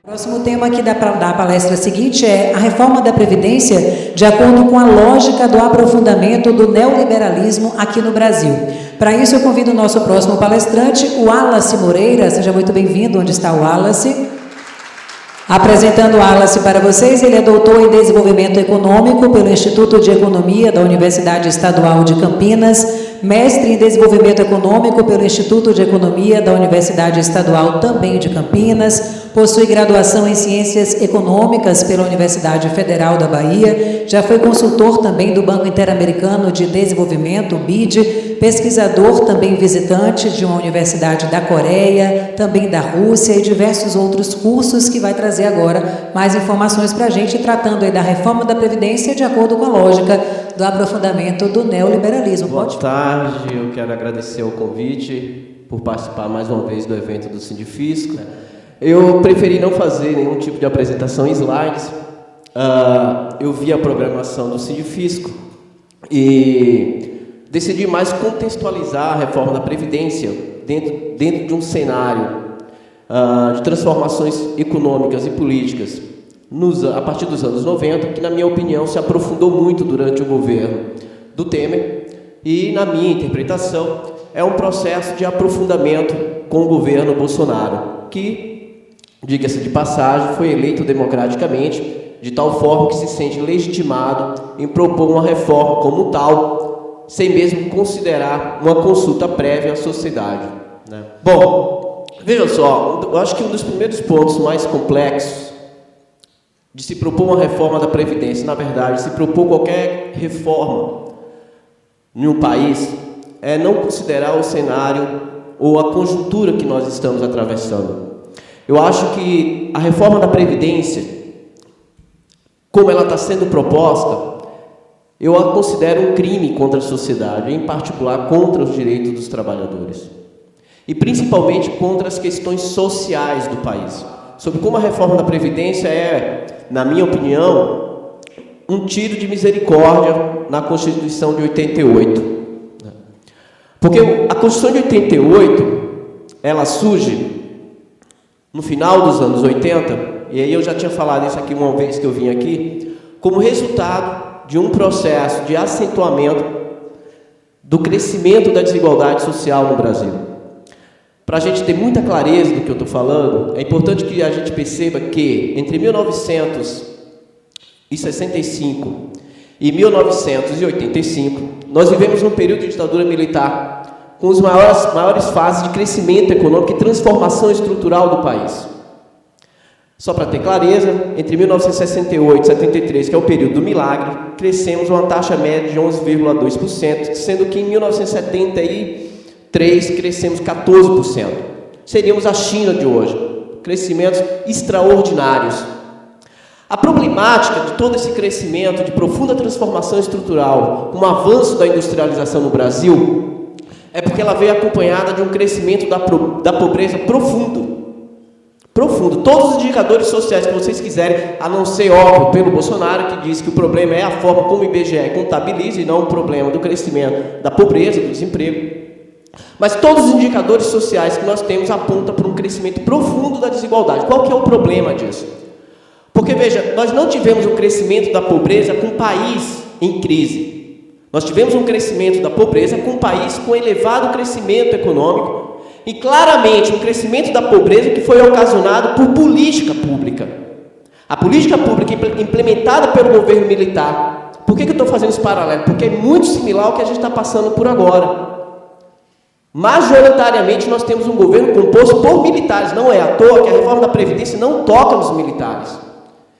O próximo tema aqui da palestra seguinte é a reforma da Previdência de acordo com a lógica do aprofundamento do neoliberalismo aqui no Brasil. Para isso, eu convido o nosso próximo palestrante, o Wallace Moreira. Seja muito bem-vindo. Onde está o Wallace? Apresentando o Wallace para vocês, ele é doutor em Desenvolvimento Econômico pelo Instituto de Economia da Universidade Estadual de Campinas, mestre em Desenvolvimento Econômico pelo Instituto de Economia da Universidade Estadual também de Campinas, possui graduação em Ciências Econômicas pela Universidade Federal da Bahia, já foi consultor também do Banco Interamericano de Desenvolvimento, BID, pesquisador também visitante de uma universidade da Coreia, também da Rússia e diversos outros cursos que vai trazer agora mais informações para a gente, tratando aí da reforma da Previdência de acordo com a lógica do aprofundamento do neoliberalismo. Boa tarde, eu quero agradecer o convite por participar mais uma vez do evento do Sindifisco. Eu preferi não fazer nenhum tipo de apresentação em slides. Eu vi a programação do Sindifisco e decidi mais contextualizar a reforma da Previdência dentro de um cenário de transformações econômicas e políticas a partir dos anos 90, que, na minha opinião, se aprofundou muito durante o governo do Temer e, na minha interpretação, é um processo de aprofundamento com o governo Bolsonaro, que, diga-se de passagem, foi eleito democraticamente, de tal forma que se sente legitimado em propor uma reforma como tal, sem mesmo considerar uma consulta prévia à sociedade, né? Bom, veja só, eu acho que um dos primeiros pontos mais complexos de se propor uma reforma da Previdência, na verdade, se propor qualquer reforma em um país, é não considerar o cenário ou a conjuntura que nós estamos atravessando. Eu acho que a reforma da Previdência, como ela está sendo proposta, eu a considero um crime contra a sociedade, em particular contra os direitos dos trabalhadores. E principalmente contra as questões sociais do país. Sobre como a reforma da Previdência é, na minha opinião, um tiro de misericórdia na Constituição de 88. Porque a Constituição de 88, ela surge no final dos anos 80, e aí eu já tinha falado isso aqui uma vez que eu vim aqui, como resultado de um processo de acentuamento do crescimento da desigualdade social no Brasil. Para a gente ter muita clareza do que eu estou falando, é importante que a gente perceba que entre 1965 e 1985, nós vivemos um período de ditadura militar com as maiores fases de crescimento econômico e transformação estrutural do país. Só para ter clareza, entre 1968 e 73, que é o período do milagre, crescemos uma taxa média de 11,2%, sendo que em 1973 crescemos 14%. Seríamos a China de hoje. Crescimentos extraordinários. A problemática de todo esse crescimento, de profunda transformação estrutural, com o avanço da industrialização no Brasil, é porque ela veio acompanhada de um crescimento da pobreza profundo. Profundo. Todos os indicadores sociais que vocês quiserem, a não ser, óbvio, pelo Bolsonaro, que diz que o problema é a forma como o IBGE contabiliza e não o problema do crescimento da pobreza, do desemprego. Mas todos os indicadores sociais que nós temos apontam para um crescimento profundo da desigualdade. Qual que é o problema disso? Porque, veja, nós não tivemos um crescimento da pobreza com o país em crise. Nós tivemos um crescimento da pobreza com um país com elevado crescimento econômico e, claramente, um crescimento da pobreza que foi ocasionado por política pública. A política pública implementada pelo governo militar. Por que eu estou fazendo esse paralelo? Porque é muito similar ao que a gente está passando por agora. Majoritariamente nós temos um governo composto por militares. Não é à toa que a reforma da Previdência não toca nos militares,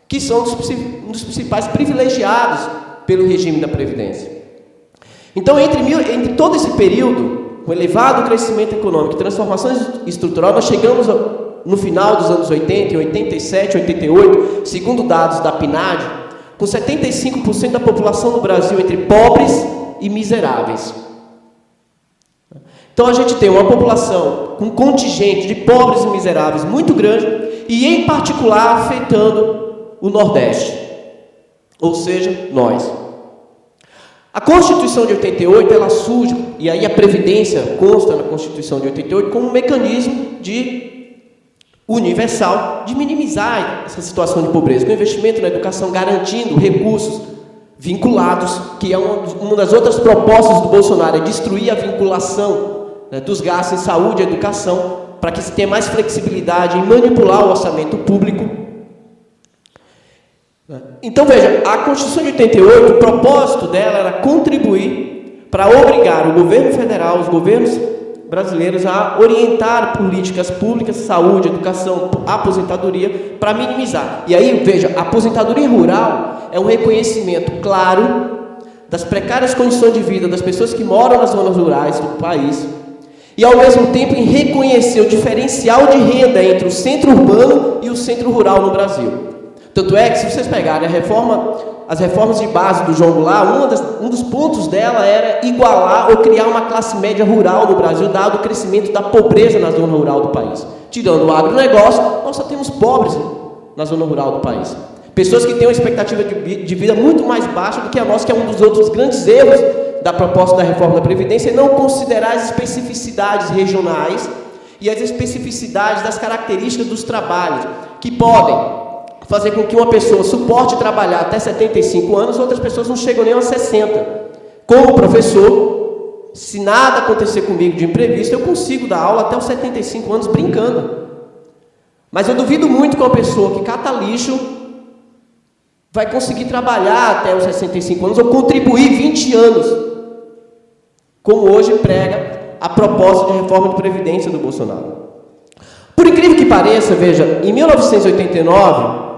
que são um dos principais privilegiados pelo regime da Previdência. Então, entre todo esse período, com elevado crescimento econômico e transformação estrutural, nós chegamos no final dos anos 80, em 87, 88, segundo dados da PNAD, com 75% da população do Brasil entre pobres e miseráveis. Então a gente tem uma população com um contingente de pobres e miseráveis muito grande e, em particular, afetando o Nordeste, ou seja, nós. A Constituição de 88, ela surge, e aí a Previdência consta na Constituição de 88, como um mecanismo de universal de minimizar essa situação de pobreza, com investimento na educação, garantindo recursos vinculados, que é uma das outras propostas do Bolsonaro, é destruir a vinculação, né, dos gastos em saúde e educação, para que se tenha mais flexibilidade em manipular o orçamento público. Então, veja, a Constituição de 88, o propósito dela era contribuir para obrigar o governo federal, os governos brasileiros a orientar políticas públicas, saúde, educação, aposentadoria, para minimizar. E aí, veja, a aposentadoria rural é um reconhecimento claro das precárias condições de vida das pessoas que moram nas zonas rurais do país e, ao mesmo tempo, em reconhecer o diferencial de renda entre o centro urbano e o centro rural no Brasil. Tanto é que, se vocês pegarem as reformas de base do João Goulart, um dos pontos dela era igualar ou criar uma classe média rural no Brasil, dado o crescimento da pobreza na zona rural do país. Tirando o agronegócio, nós só temos pobres na zona rural do país. Pessoas que têm uma expectativa de vida muito mais baixa do que a nossa, que é um dos outros grandes erros da proposta da reforma da Previdência, é não considerar as especificidades regionais e as especificidades das características dos trabalhos, que podem fazer com que uma pessoa suporte trabalhar até 75 anos, outras pessoas não chegam nem aos 60. Como professor, se nada acontecer comigo de imprevisto, eu consigo dar aula até os 75 anos brincando. Mas eu duvido muito que uma pessoa que cata lixo vai conseguir trabalhar até os 65 anos ou contribuir 20 anos, como hoje prega a proposta de reforma de Previdência do Bolsonaro. Por incrível que pareça, veja, em 1989,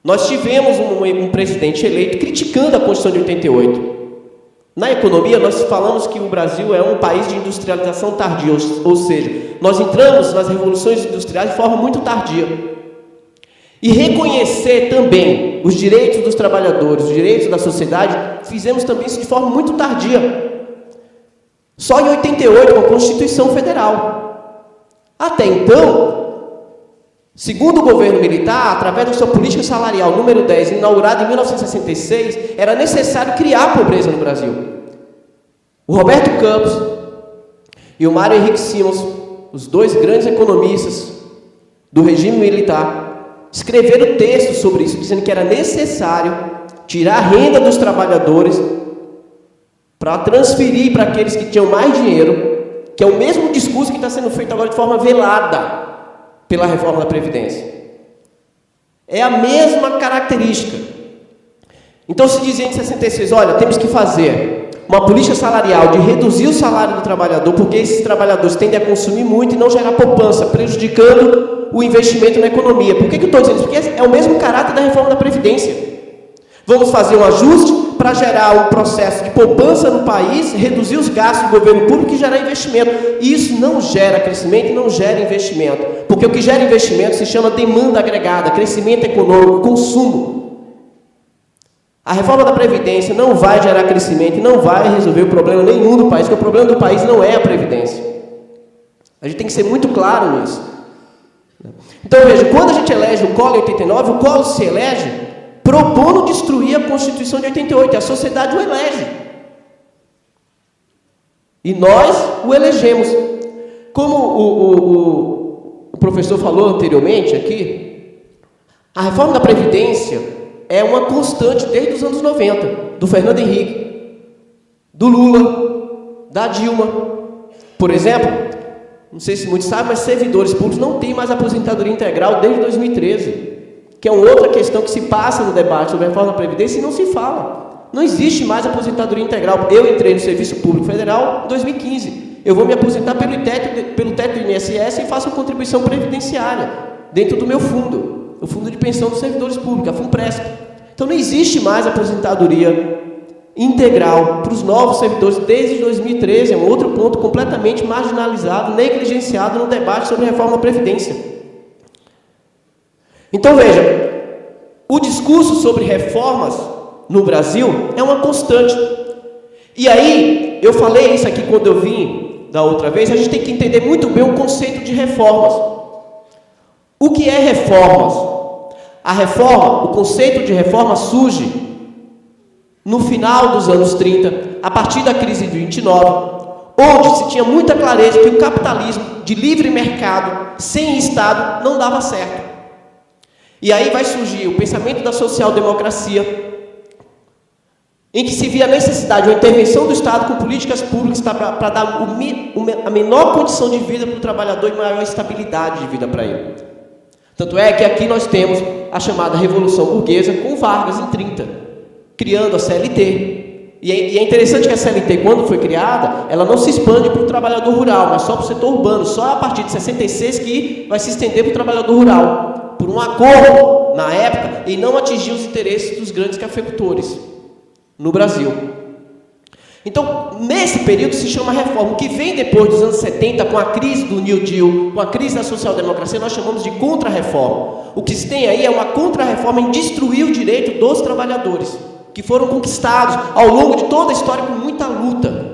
nós tivemos um presidente eleito criticando a Constituição de 88. Na economia, nós falamos que o Brasil é um país de industrialização tardia, ou seja, nós entramos nas revoluções industriais de forma muito tardia. E reconhecer também os direitos dos trabalhadores, os direitos da sociedade, fizemos também isso de forma muito tardia. Só em 88, com a Constituição Federal. Até então, segundo o governo militar, através da sua política salarial número 10, inaugurada em 1966, era necessário criar a pobreza no Brasil. O Roberto Campos e o Mário Henrique Simons, os dois grandes economistas do regime militar, escreveram textos sobre isso, dizendo que era necessário tirar a renda dos trabalhadores para transferir para aqueles que tinham mais dinheiro, que é o mesmo discurso que está sendo feito agora de forma velada pela reforma da Previdência. É a mesma característica. Então se dizia em 66, olha, temos que fazer uma política salarial de reduzir o salário do trabalhador, porque esses trabalhadores tendem a consumir muito e não gerar poupança, prejudicando o investimento na economia. Por que eu estou dizendo isso? Porque é o mesmo caráter da reforma da Previdência. Vamos fazer um ajuste para gerar um processo de poupança no país, reduzir os gastos do governo público e gerar investimento. E isso não gera crescimento e não gera investimento. Porque o que gera investimento se chama demanda agregada, crescimento econômico, consumo. A reforma da Previdência não vai gerar crescimento e não vai resolver o problema nenhum do país, porque o problema do país não é a Previdência. A gente tem que ser muito claro nisso. Então, veja, quando a gente elege o Collor em 89, o Collor se elege propondo destruir a Constituição de 88, a sociedade o elege. E nós o elegemos. Como o professor falou anteriormente aqui, a reforma da Previdência é uma constante desde os anos 90, do Fernando Henrique, do Lula, da Dilma. Por exemplo, não sei se muitos sabem, mas servidores públicos não têm mais aposentadoria integral desde 2013. Que é uma outra questão que se passa no debate sobre a reforma da Previdência e não se fala. Não existe mais aposentadoria integral. Eu entrei no Serviço Público Federal em 2015. Eu vou me aposentar pelo teto do INSS e faço contribuição previdenciária dentro do meu fundo, o Fundo de Pensão dos Servidores Públicos, a FUNPRESP. Então não existe mais aposentadoria integral para os novos servidores desde 2013. É um outro ponto completamente marginalizado, negligenciado no debate sobre a reforma da Previdência. Então veja, o discurso sobre reformas no Brasil é uma constante. E aí, eu falei isso aqui quando eu vim da outra vez, a gente tem que entender muito bem o conceito de reformas. O que é reformas? A reforma, o conceito de reforma surge no final dos anos 30, a partir da crise de 29, onde se tinha muita clareza que o capitalismo de livre mercado sem Estado não dava certo. E aí vai surgir o pensamento da social-democracia, em que se via a necessidade de uma intervenção do Estado com políticas públicas para dar a menor condição de vida para o trabalhador e maior estabilidade de vida para ele. Tanto é que aqui nós temos a chamada Revolução Burguesa com Vargas em 30, criando a CLT. E é interessante que a CLT, quando foi criada, ela não se expande para o trabalhador rural, mas só para o setor urbano, só a partir de 66 que vai se estender para o trabalhador rural, por um acordo, na época, e não atingir os interesses dos grandes cafeicultores no Brasil. Então, nesse período se chama reforma. O que vem depois dos anos 70, com a crise do New Deal, com a crise da social-democracia, nós chamamos de contra-reforma. O que se tem aí é uma contra-reforma em destruir o direito dos trabalhadores, que foram conquistados ao longo de toda a história com muita luta.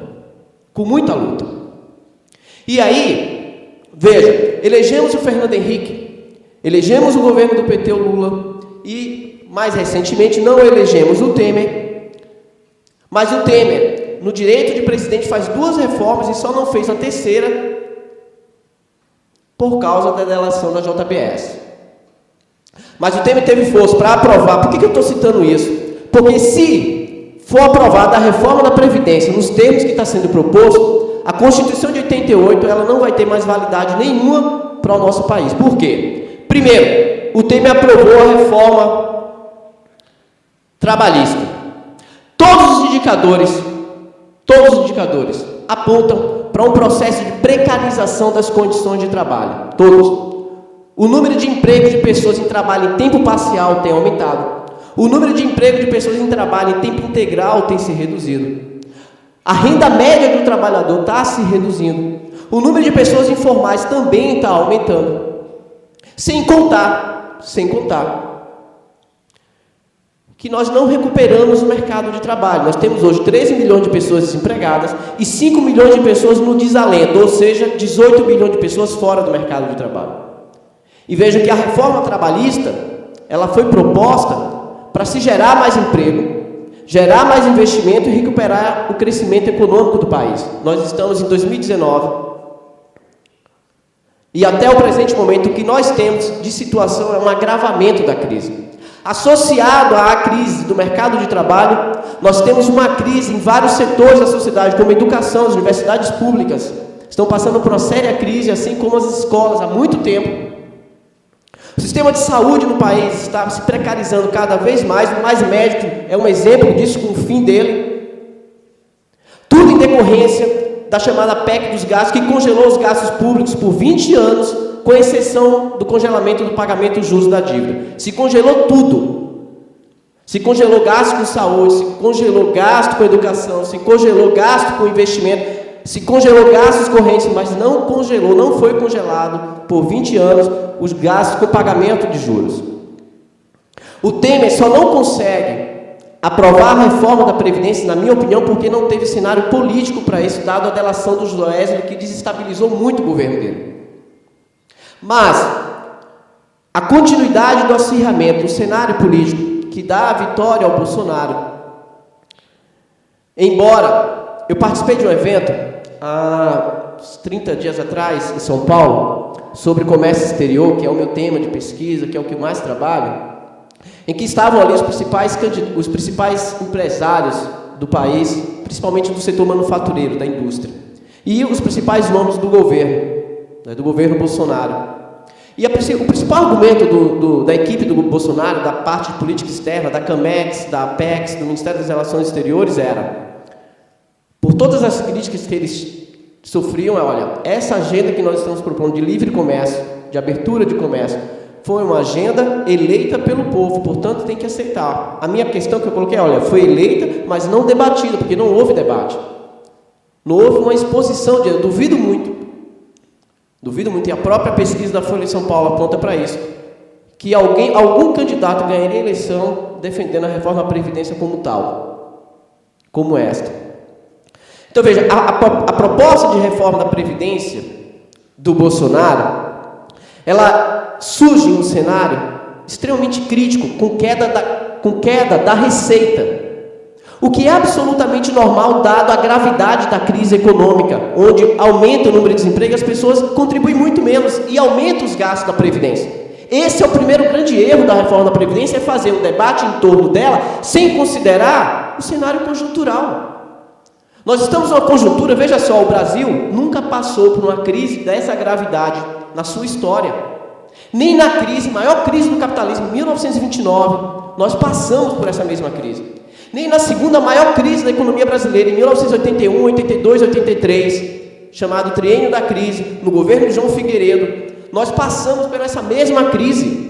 Com muita luta. E aí, veja, elegemos o Fernando Henrique, elegemos o governo do PT, o Lula, e, mais recentemente, não elegemos o Temer. Mas o Temer, no direito de presidente, faz 2 reformas e só não fez a terceira por causa da delação da JBS. Mas o Temer teve força para aprovar. Por que eu estou citando isso? Porque se for aprovada a reforma da Previdência nos termos que está sendo proposto, a Constituição de 88 ela não vai ter mais validade nenhuma para o nosso país. Por quê? Primeiro, o Temer aprovou a reforma trabalhista. Todos os indicadores apontam para um processo de precarização das condições de trabalho. Todos. O número de emprego de pessoas em trabalho em tempo parcial tem aumentado. O número de emprego de pessoas em trabalho em tempo integral tem se reduzido. A renda média do trabalhador está se reduzindo. O número de pessoas informais também está aumentando. Sem contar que nós não recuperamos o mercado de trabalho. Nós temos hoje 13 milhões de pessoas desempregadas e 5 milhões de pessoas no desalento, ou seja, 18 milhões de pessoas fora do mercado de trabalho. E vejam que a reforma trabalhista, ela foi proposta para se gerar mais emprego, gerar mais investimento e recuperar o crescimento econômico do país. Nós estamos em 2019 e até o presente momento o que nós temos de situação é um agravamento da crise. Associado à crise do mercado de trabalho, nós temos uma crise em vários setores da sociedade, como a educação, as universidades públicas estão passando por uma séria crise, assim como as escolas, há muito tempo. O sistema de saúde no país está se precarizando cada vez mais, o Mais Médico é um exemplo disso com o fim dele. Tudo em decorrência da chamada PEC dos gastos, que congelou os gastos públicos por 20 anos, com exceção do congelamento do pagamento justo da dívida. Se congelou tudo. Se congelou gasto com saúde, se congelou gasto com educação, se congelou gasto com investimento, se congelou gastos correntes, mas não foi congelado por 20 anos os gastos com pagamento de juros. O Temer só não consegue aprovar a reforma da Previdência, na minha opinião, porque não teve cenário político para isso, dado a delação do Joesley, que desestabilizou muito o governo dele. Mas a continuidade do acirramento, o cenário político que dá a vitória ao Bolsonaro, embora eu participei de um evento há 30 dias atrás em São Paulo sobre comércio exterior, que é o meu tema de pesquisa, que é o que eu mais trabalho, em que estavam ali os principais empresários do país, principalmente do setor manufatureiro, da indústria, e os principais nomes do governo Bolsonaro. E o principal argumento da equipe do Bolsonaro, da parte de política externa, da CAMEX, da APEX, do Ministério das Relações Exteriores, era, por todas as críticas que eles sofriam, olha, essa agenda que nós estamos propondo de livre comércio, de abertura de comércio, foi uma agenda eleita pelo povo, portanto tem que aceitar. A minha questão que eu coloquei, olha, foi eleita, mas não debatida, porque não houve debate. Não houve uma exposição eu duvido muito, e a própria pesquisa da Folha de São Paulo aponta para isso, que algum candidato ganharia a eleição defendendo a reforma da Previdência como tal, como esta. Então veja, a proposta de reforma da Previdência do Bolsonaro, ela surge em um cenário extremamente crítico, com queda da receita. O que é absolutamente normal, dado a gravidade da crise econômica, onde aumenta o número de desemprego, as pessoas contribuem muito menos e aumenta os gastos da Previdência. Esse é o primeiro grande erro da reforma da Previdência, é fazer o debate em torno dela sem considerar o cenário conjuntural. Nós estamos numa conjuntura, veja só, o Brasil nunca passou por uma crise dessa gravidade na sua história. Nem na maior crise do capitalismo, em 1929, nós passamos por essa mesma crise. Nem na segunda maior crise da economia brasileira, em 1981, 82, 83, chamado Triênio da Crise, no governo de João Figueiredo, nós passamos por essa mesma crise.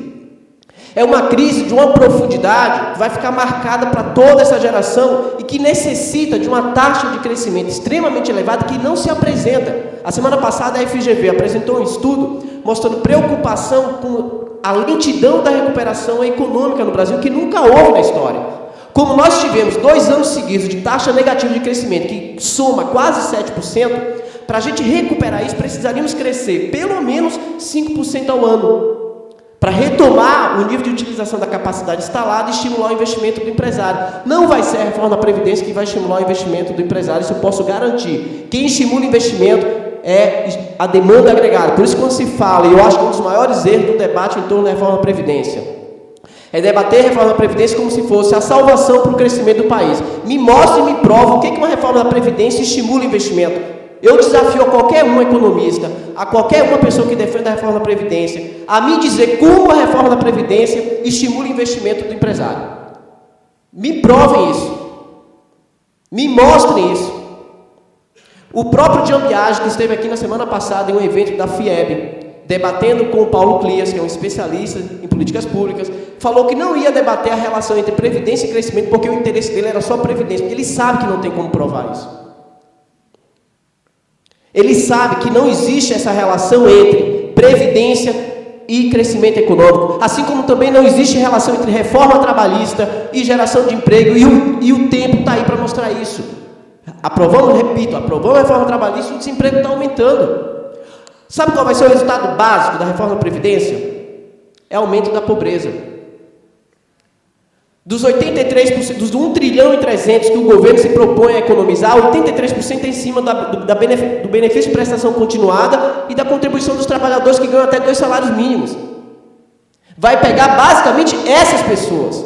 É uma crise de uma profundidade que vai ficar marcada para toda essa geração e que necessita de uma taxa de crescimento extremamente elevada que não se apresenta. A semana passada a FGV apresentou um estudo mostrando preocupação com a lentidão da recuperação econômica no Brasil, que nunca houve na história. Como nós tivemos 2 anos seguidos de taxa negativa de crescimento, que soma quase 7%, para a gente recuperar isso, precisaríamos crescer pelo menos 5% ao ano, para retomar o nível de utilização da capacidade instalada e estimular o investimento do empresário. Não vai ser a reforma da Previdência que vai estimular o investimento do empresário, isso eu posso garantir. Quem estimula o investimento é a demanda agregada. Por isso, quando se fala, e eu acho que um dos maiores erros do debate em torno da reforma da Previdência, é debater a reforma da Previdência como se fosse a salvação para o crescimento do país. Me mostre e me prova o que uma reforma da Previdência estimula o investimento. Eu desafio a qualquer um economista, a qualquer uma pessoa que defenda a reforma da Previdência, a me dizer como a reforma da Previdência estimula o investimento do empresário. Me provem isso. Me mostrem isso. O próprio Jean Biagi, que esteve aqui na semana passada em um evento da FIEB, debatendo com o Paulo Clias, que é um especialista em políticas públicas, falou que não ia debater a relação entre previdência e crescimento, porque o interesse dele era só a previdência, porque ele sabe que não tem como provar isso. Ele sabe que não existe essa relação entre previdência e crescimento econômico, assim como também não existe relação entre reforma trabalhista e geração de emprego, e o tempo está aí para mostrar isso. Aprovamos a reforma trabalhista, o desemprego está aumentando. Sabe qual vai ser o resultado básico da reforma da Previdência? É aumento da pobreza. Dos 83%, dos 1 trilhão e 300 que o governo se propõe a economizar, 83% é em cima do benefício de prestação continuada e da contribuição dos trabalhadores que ganham até 2 salários mínimos. Vai pegar basicamente essas pessoas.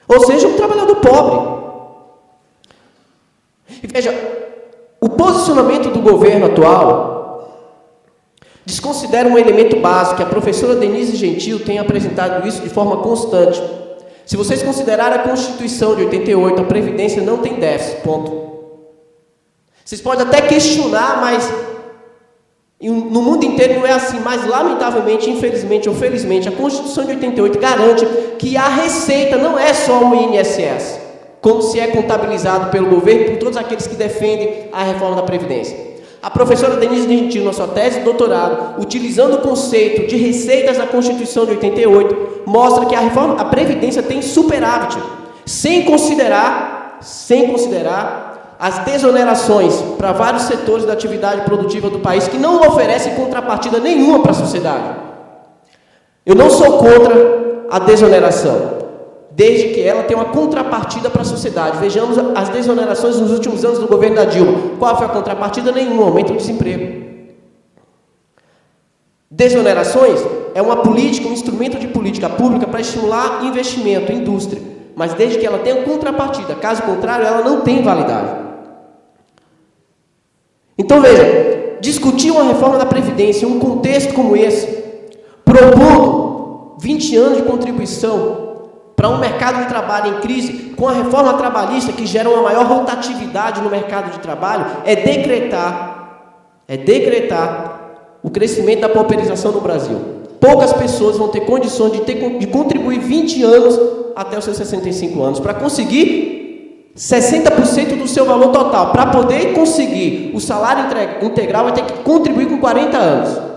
Ou seja, um trabalhador pobre. E veja, o posicionamento do governo atual desconsidera um elemento básico, que a professora Denise Gentil tem apresentado isso de forma constante. Se vocês considerarem a Constituição de 88, a Previdência não tem déficit, ponto. Vocês podem até questionar, mas no mundo inteiro não é assim, mas lamentavelmente, infelizmente ou felizmente, a Constituição de 88 garante que a receita não é só o INSS, como se é contabilizado pelo governo por todos aqueles que defendem a reforma da Previdência. A professora Denise Gentil, na sua tese de doutorado, utilizando o conceito de receitas da Constituição de 88, mostra que a Previdência tem superávit, sem considerar as desonerações para vários setores da atividade produtiva do país que não oferecem contrapartida nenhuma para a sociedade. Eu não sou contra a desoneração, desde que ela tenha uma contrapartida para a sociedade. Vejamos as desonerações nos últimos anos do governo da Dilma. Qual foi a contrapartida? Nenhuma, aumento do desemprego. Desonerações é uma política, um instrumento de política pública para estimular investimento, indústria, mas desde que ela tenha contrapartida, caso contrário, ela não tem validade. Então veja, discutir uma reforma da Previdência em um contexto como esse, propondo 20 anos de contribuição para um mercado de trabalho em crise, com a reforma trabalhista que gera uma maior rotatividade no mercado de trabalho, é decretar o crescimento da pauperização no Brasil. Poucas pessoas vão ter condições de contribuir 20 anos até os seus 65 anos, para conseguir 60% do seu valor total. Para poder conseguir o salário integral, vai ter que contribuir com 40 anos.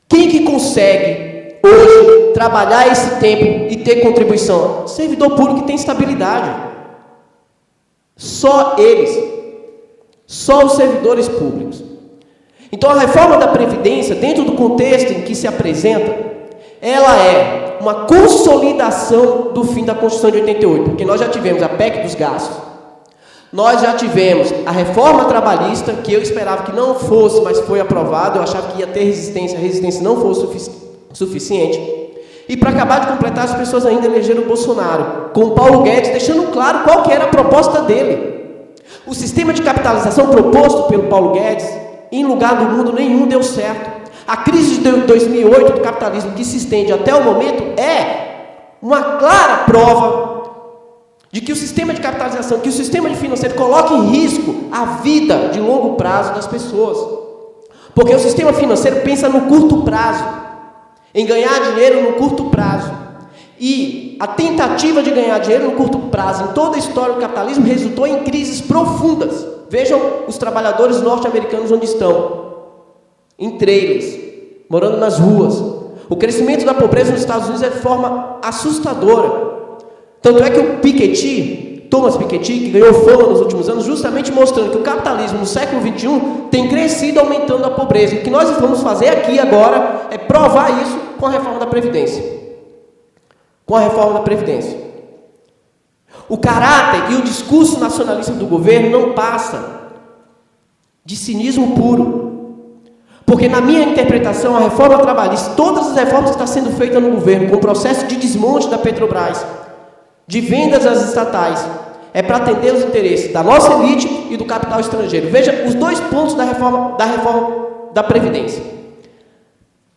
Quem que consegue hoje trabalhar esse tempo e ter contribuição? Servidor público que tem estabilidade. Só eles. Só os servidores públicos. Então a reforma da Previdência, dentro do contexto em que se apresenta, ela é uma consolidação do fim da Constituição de 88, porque nós já tivemos a PEC dos gastos, nós já tivemos a reforma trabalhista, que eu esperava que não fosse, mas foi aprovada, eu achava que ia ter resistência, a resistência não foi suficiente. E para acabar de completar, as pessoas ainda elegeram o Bolsonaro, com o Paulo Guedes, deixando claro qual que era a proposta dele. O sistema de capitalização proposto pelo Paulo Guedes, em lugar do mundo nenhum, deu certo. A crise de 2008 do capitalismo, que se estende até o momento, é uma clara prova de que o sistema de capitalização, que o sistema financeiro coloca em risco a vida de longo prazo das pessoas. Porque o sistema financeiro pensa no curto prazo, em ganhar dinheiro no curto prazo. E a tentativa de ganhar dinheiro no curto prazo, em toda a história do capitalismo, resultou em crises profundas. Vejam os trabalhadores norte-americanos onde estão. Em trailers, morando nas ruas. O crescimento da pobreza nos Estados Unidos é de forma assustadora. Tanto é que o Piketty, Thomas Piketty, que ganhou fama nos últimos anos, justamente mostrando que o capitalismo no século XXI tem crescido aumentando a pobreza. E o que nós vamos fazer aqui agora é provar isso com a reforma da Previdência. Com a reforma da Previdência. O caráter e o discurso nacionalista do governo não passa de cinismo puro. Porque na minha interpretação, a reforma trabalhista, todas as reformas que estão sendo feitas no governo, com o processo de desmonte da Petrobras, de vendas às estatais, é para atender os interesses da nossa elite e do capital estrangeiro. Veja os dois pontos da reforma da Previdência.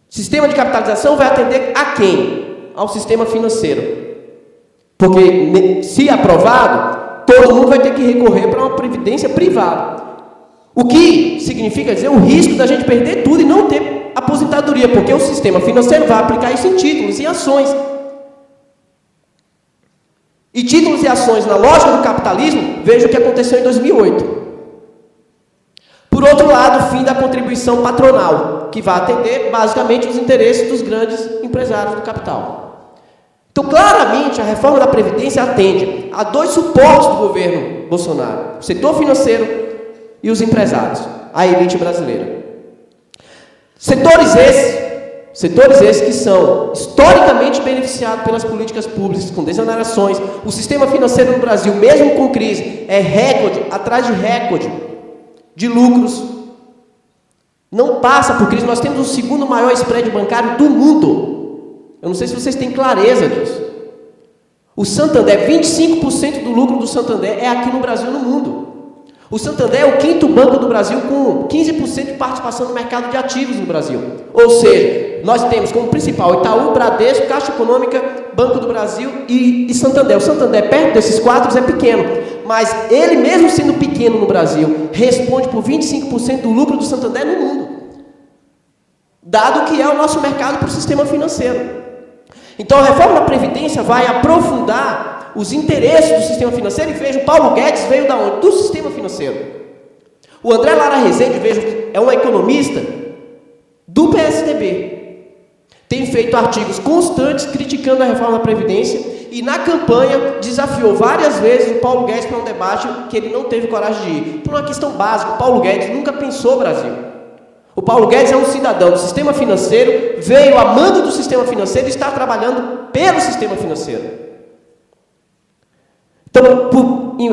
Sistema de capitalização vai atender a quem? Ao sistema financeiro. Porque, se aprovado, todo mundo vai ter que recorrer para uma previdência privada. O que significa dizer o risco da gente perder tudo e não ter aposentadoria, porque o sistema financeiro vai aplicar isso em títulos e ações. E títulos e ações, na lógica do capitalismo, veja o que aconteceu em 2008. Por outro lado, o fim da contribuição patronal, que vai atender basicamente os interesses dos grandes empresários do capital. Então, claramente, a reforma da Previdência atende a dois suportes do governo Bolsonaro: o setor financeiro e os empresários, a elite brasileira. Setores esses que são historicamente beneficiados pelas políticas públicas, com desonerações. O sistema financeiro no Brasil, mesmo com crise, é recorde atrás de recorde de lucros. Não passa por crise. Nós temos o segundo maior spread bancário do mundo. Eu não sei se vocês têm clareza disso. O Santander, 25% do lucro do Santander é aqui no Brasil e no mundo. O Santander é o quinto banco do Brasil com 15% de participação no mercado de ativos no Brasil. Ou seja, nós temos como principal Itaú, Bradesco, Caixa Econômica, Banco do Brasil e Santander. O Santander, perto desses quatro, é pequeno. Mas ele, mesmo sendo pequeno no Brasil, responde por 25% do lucro do Santander no mundo. Dado que é o nosso mercado para o sistema financeiro. Então, a reforma da Previdência vai aprofundar os interesses do sistema financeiro. E veja, o Paulo Guedes veio da onde? Do sistema financeiro. O André Lara Rezende, veja, é um economista do PSDB. Tem feito artigos constantes criticando a reforma da Previdência e na campanha desafiou várias vezes o Paulo Guedes para um debate que ele não teve coragem de ir. Por uma questão básica, o Paulo Guedes nunca pensou o Brasil. O Paulo Guedes é um cidadão do sistema financeiro, veio amando do sistema financeiro e está trabalhando pelo sistema financeiro. Então,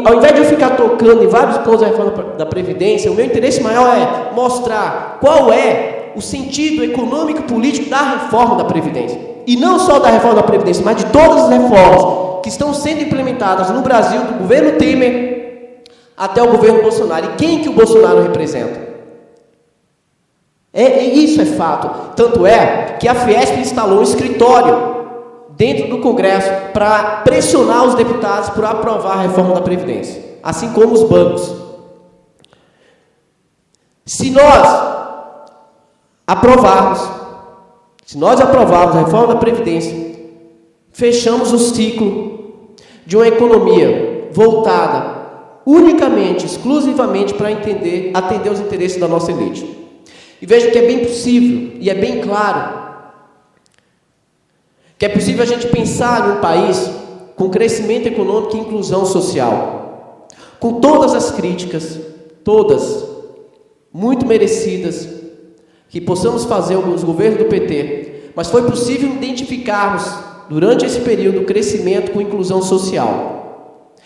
ao invés de eu ficar tocando em vários pontos da reforma da Previdência, o meu interesse maior é mostrar qual é o sentido econômico e político da reforma da Previdência. E não só da reforma da Previdência, mas de todas as reformas que estão sendo implementadas no Brasil, do governo Temer até o governo Bolsonaro. E quem que o Bolsonaro representa? Isso é fato. Tanto é que a Fiesp instalou um escritório dentro do Congresso para pressionar os deputados por aprovar a reforma da Previdência, assim como os bancos. Se nós aprovarmos a reforma da Previdência, fechamos o ciclo de uma economia voltada unicamente, exclusivamente para atender os interesses da nossa elite. E veja que é bem possível, e é bem claro, que é possível a gente pensar num país com crescimento econômico e inclusão social, com todas as críticas, todas, muito merecidas, que possamos fazer os governos do PT, mas foi possível identificarmos, durante esse período, o crescimento com inclusão social.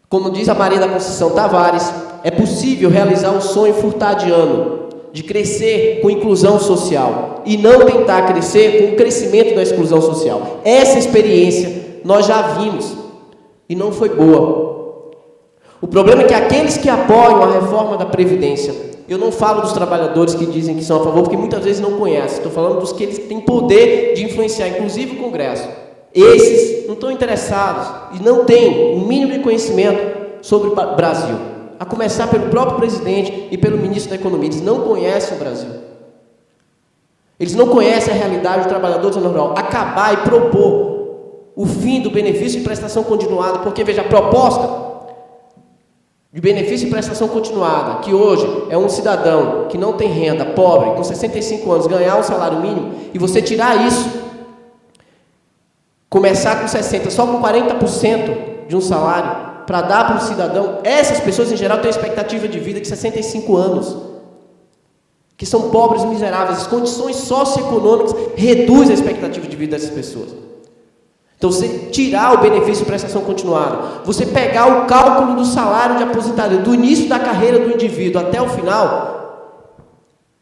Como diz a Maria da Conceição Tavares, é possível realizar o sonho furtadiano de crescer com inclusão social e não tentar crescer com o crescimento da exclusão social. Essa experiência nós já vimos e não foi boa. O problema é que aqueles que apoiam a reforma da Previdência, eu não falo dos trabalhadores que dizem que são a favor, porque muitas vezes não conhecem, estou falando dos que eles têm poder de influenciar, inclusive o Congresso. Esses não estão interessados e não têm o mínimo de conhecimento sobre o Brasil, a começar pelo próprio presidente e pelo ministro da Economia. Eles não conhecem o Brasil. Eles não conhecem a realidade do trabalhador rural. Acabar e propor o fim do benefício de prestação continuada, porque, veja, a proposta de benefício de prestação continuada, que hoje é um cidadão que não tem renda, pobre, com 65 anos, ganhar um salário mínimo, e você tirar isso, começar com 60%, só com 40% de um salário, para dar para o cidadão, essas pessoas em geral têm expectativa de vida de 65 anos, que são pobres e miseráveis. As condições socioeconômicas reduzem a expectativa de vida dessas pessoas. Então, você tirar o benefício de prestação continuada, você pegar o cálculo do salário de aposentadoria, do início da carreira do indivíduo até o final,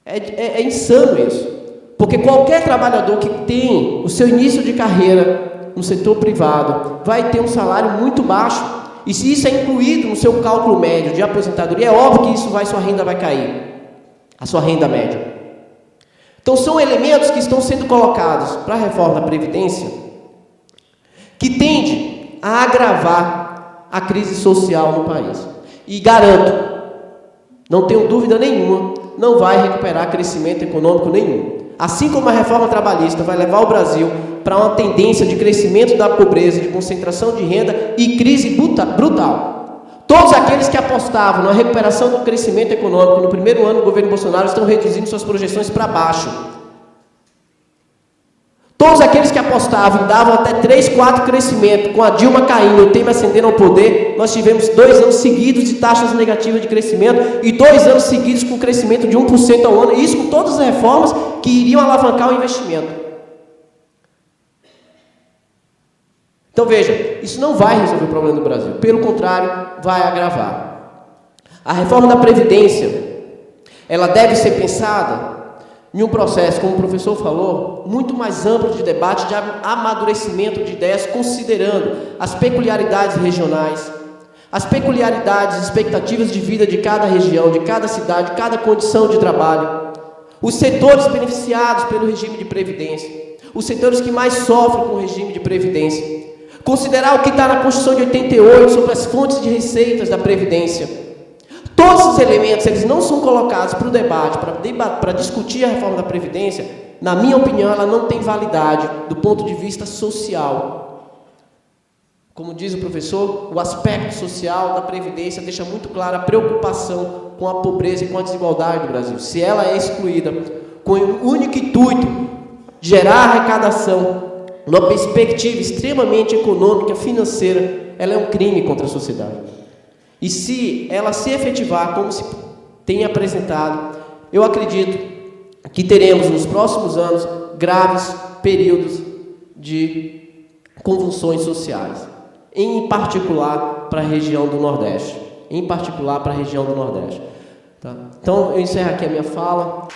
é insano isso. Porque qualquer trabalhador que tem o seu início de carreira no setor privado vai ter um salário muito baixo. E se isso é incluído no seu cálculo médio de aposentadoria, é óbvio que sua renda vai cair, a sua renda média. Então, são elementos que estão sendo colocados para a reforma da Previdência que tende a agravar a crise social no país. E garanto, não tenho dúvida nenhuma, não vai recuperar crescimento econômico nenhum. Assim como a reforma trabalhista vai levar o Brasil para uma tendência de crescimento da pobreza, de concentração de renda e crise brutal. Todos aqueles que apostavam na recuperação do crescimento econômico no primeiro ano do governo Bolsonaro estão reduzindo suas projeções para baixo. Todos aqueles que apostavam e davam até 3, 4 crescimento, com a Dilma caindo e o Temer ascendendo ao poder, nós tivemos 2 anos seguidos de taxas negativas de crescimento e 2 anos seguidos com crescimento de 1% ao ano, e isso com todas as reformas que iriam alavancar o investimento. Então veja, isso não vai resolver o problema do Brasil, pelo contrário, vai agravar. A reforma da Previdência, ela deve ser pensada em um processo, como o professor falou, muito mais amplo de debate, de amadurecimento de ideias, considerando as peculiaridades regionais, as peculiaridades, expectativas de vida de cada região, de cada cidade, de cada condição de trabalho, os setores beneficiados pelo regime de previdência, os setores que mais sofrem com o regime de previdência, considerar o que está na Constituição de 88 sobre as fontes de receitas da Previdência. Todos os elementos, eles não são colocados para o debate, para discutir a reforma da Previdência. Na minha opinião, ela não tem validade do ponto de vista social. Como diz o professor, o aspecto social da Previdência deixa muito clara a preocupação com a pobreza e com a desigualdade do Brasil. Se ela é excluída com o único intuito de gerar arrecadação, numa perspectiva extremamente econômica, financeira, ela é um crime contra a sociedade. E se ela se efetivar como se tem apresentado, eu acredito que teremos nos próximos anos graves períodos de convulsões sociais, em particular para a região do Nordeste. Tá? Então, eu encerro aqui a minha fala.